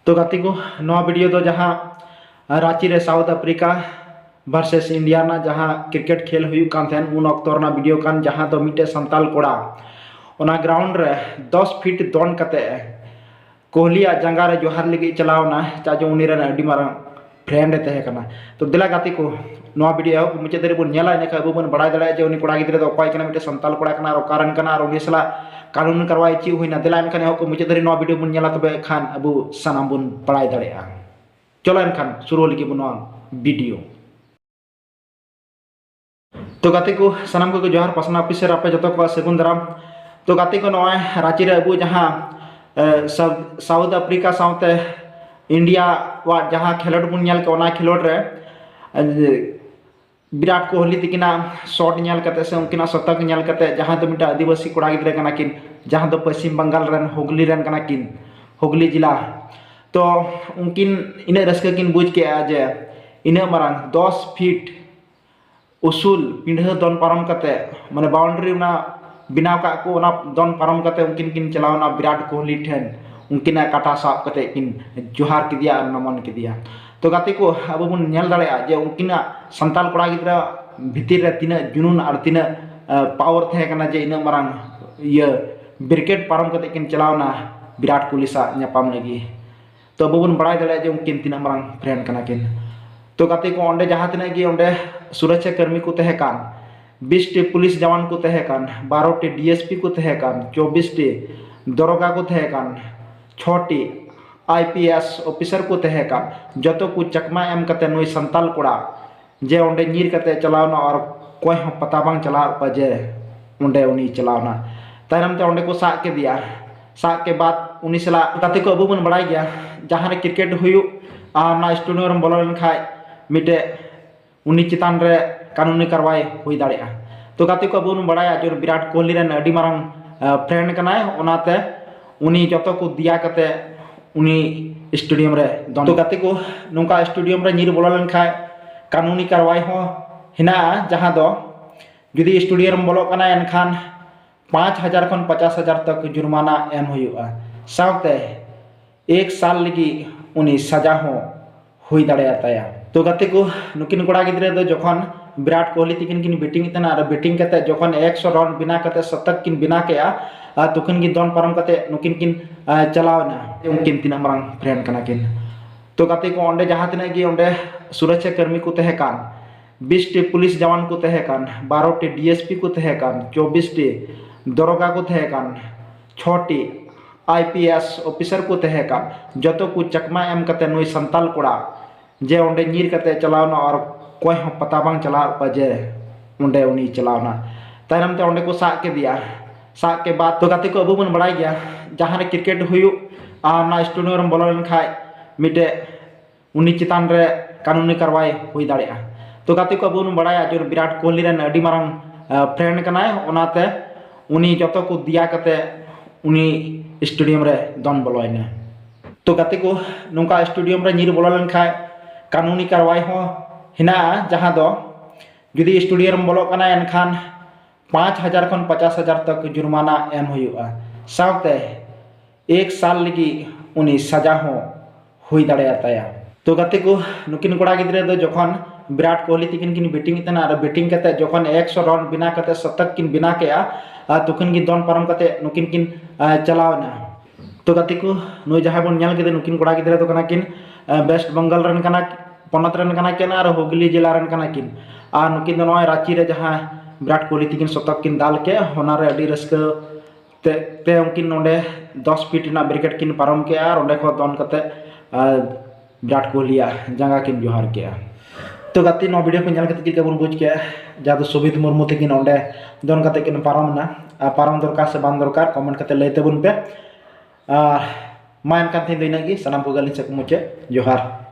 तो गाती को नवा वीडियो तो जहाँ रांची रे साउथ अफ्रीका वर्सेस इंडिया ना जहाँ क्रिकेट खेल हुई कान थे उन अक्तर ना वीडियो कान जहाँ तो मिटे संताल कोड़ा ओना ग्राउंड रे 10 फीट दोन कते कोहली जंगा रे जोहार लगी चलावना चाजो उनी रे अडी मारंग फ्रेंड तहे कना तो दिला गाती को नवा वीडियो मुचे दरे बन नेला ने अबो बन बड़ा दड़ा जे उनी कोड़ा गिद्रे दो अकय कना मिटे संताल कोड़ा कना और कारण कना और उनी सला कानून करवाई ची हुईना दिला एनखान को मुचे दरे नवा वीडियो बन नेला तबे खान अबो सनाम बन बड़ा दड़ा चलो एनखान शुरू लगी बन वीडियो तो गाती को सनाम को जोहार पासना ऑफिसर आपे जतो को सेगुन दाराम तो गाती को नय रांची रे अबो जहाँ साउथ अफ्रीका साउते इंडिया वा जहाँ खेलोड बन नेल के ओना खेलोड रे विराट कोहली तकिना शॉट नेल कते से उनकिना शतक नेल कते जहाँ तो मिटा आदिवासी कोड़ा गिद्रे कना किन जहाँ तो पश्चिम बंगाल रन हुगली रन कना किन हुगली जिला तो उनकिन इने रस्क किन बुझ के आज इने मारंग 10 फीट उसूल पिंढा दोन पारम कते माने बाउंड्री ना बिनाव का को ना दोन पारम कते उनकिन किन चलावना विराट कोहली ठेन उनकिना काटा साब कते किन जोहार किदिया नमन किदिया तो गाती को अब बन नेल दाड़ेया जे उनकिना संताल कोड़ा गिद्रा भितिर रे तिना जुनून और तिना पावर थे कना जे इना मारंग ये ब्रिकेट पारम कते किन चलावना विराट कोहली सा न्यापाम लगी तो अब बन बड़ा दाड़ेया जे उनकिन तिना मारंग फ्रेंड कना किन तो गाती को ओंडे जहाँ तिना गी ओंडे सुरक्षा कर्मी को तहे कान 20 टी पुलिस जवान को तहे कान 12 टी डीएसपी को तहे कान 24 टी दरोगा को तहे कान 6 टी IPS ऑफिसर को तहे कान जतो को चकमा एम कते नुई संताल कोड़ा जे ओंडे नीर कते चलावना और कोई हम पता बांग चला जे ओंडे उनी चलावना तायरम ते ओंडे को साक के दिया साक के बाद उनी सला गाती को अबू बन बड़ा गया जहाँ रे क्रिकेट हुई ना स्टूडियो में बोलो खाए मिटे उनी चितान रे कानूनी कार्रवाई हुई दाड़ेया तो गाती को अब बड़ा जो विराट कोहली रन अडी मारंग फ्रेंड कनाय ओनाते उनी जतो को दिया कते उनी स्टेडियम रे तो गाती को नोंका स्टेडियम रे नीर बोलो लन खाय कानूनी कार्रवाई हो हिना जहाँ दो जुदी स्टेडियम बोलो कना एनखान 5,000 खन 50,000 तक जुर्माना एम हुआ सावते 1 साल लगी उनी सजा हो हुई दाड़ेया ताया तो गाती को नुकिन कोड़ा गिद्रे दो जखन विराट कोहली तकिन किन बैटिंग तना और बैटिंग कते जखन 100 रन बिना कते शतक किन बिना केया तुकिन की दोन पारम कते नुकिन किन चलावना उनकिन तिना मारंग फ्रेंड कना किन तो गाती को ओंडे जहाँ तिना गी ओंडे सुरक्षा कर्मी को तहे कान 20 टी पुलिस जवान को तहे कान 12 टी डीएसपी को तहे कान 24 टी दरोगा को तहे कान 6 टी IPS ऑफिसर को तहे कान जतो को चकमा एम कते नुई संताल कोड़ा जे ओंडे नीर कते चलावना और कोई हम पता बांग चला जे ओंडे उनी चलावना तायरम ते ओंडे को साक के दिया साक के बाद तो गाती को अबू बन बड़ा गया जहाँ रे क्रिकेट हुई ना स्टूडियो में बोलो खाए मिटे उनी चितान रे कानूनी कार्रवाई हुई दाड़ेया तो गाती को अबू बन बड़ा जो विराट कोहली रन अडी मारंग फ्रेंड कनाय ओनाते उनी जतो को दिया कते उनी स्टेडियम रे दोन बोलोयना तो गाती को नोंका स्टेडियम रे नीर बोलो लन खाय कानूनी कार्रवाई हो हिना जहाँ दो जुदी स्टेडियम बोलो कना एनखान 5,000 खन 50,000 तक जुर्माना एम हुआ सावते 1 साल लगी उनी सजा हो हुई दाड़ेया ताया तो गाती को नुकिन कोड़ा गिद्रे दो जखन विराट कोहली तकिन किन बैटिंग तना और बैटिंग कते जखन 100 रन बिना कते शतक किन बिना केया तुकिन की दोन पारम कते नुकिन किन चलावना तो गाती को नु जहाँ बन नेल के नुकिन कोड़ा गिद्रे तो कना किन वेस्ट बंगाल रन कना पनत रन कना किन और हुगली जिला रन कना किन और नुकिन नय रांची रे जहाँ विराट कोहली तकिन शतक किन दाल के होना रे अडी रस्क ते उनकिन नोंडे 10 फीट ना ब्रिकेट किन पारम के और ओंडे खो दोन कते विराट कोहली जंगा किन जोहार के तो गाती नो वीडियो को नेल कते के बन बुझ के जा तो सुबित मुर्मू तकिन ओंडे दोन कते किन पारम ना पारम दरकार से बान दरकार कमेंट कते लय तबुन पे मान कान थी देना की सनाम को गली से मुझे जोहार।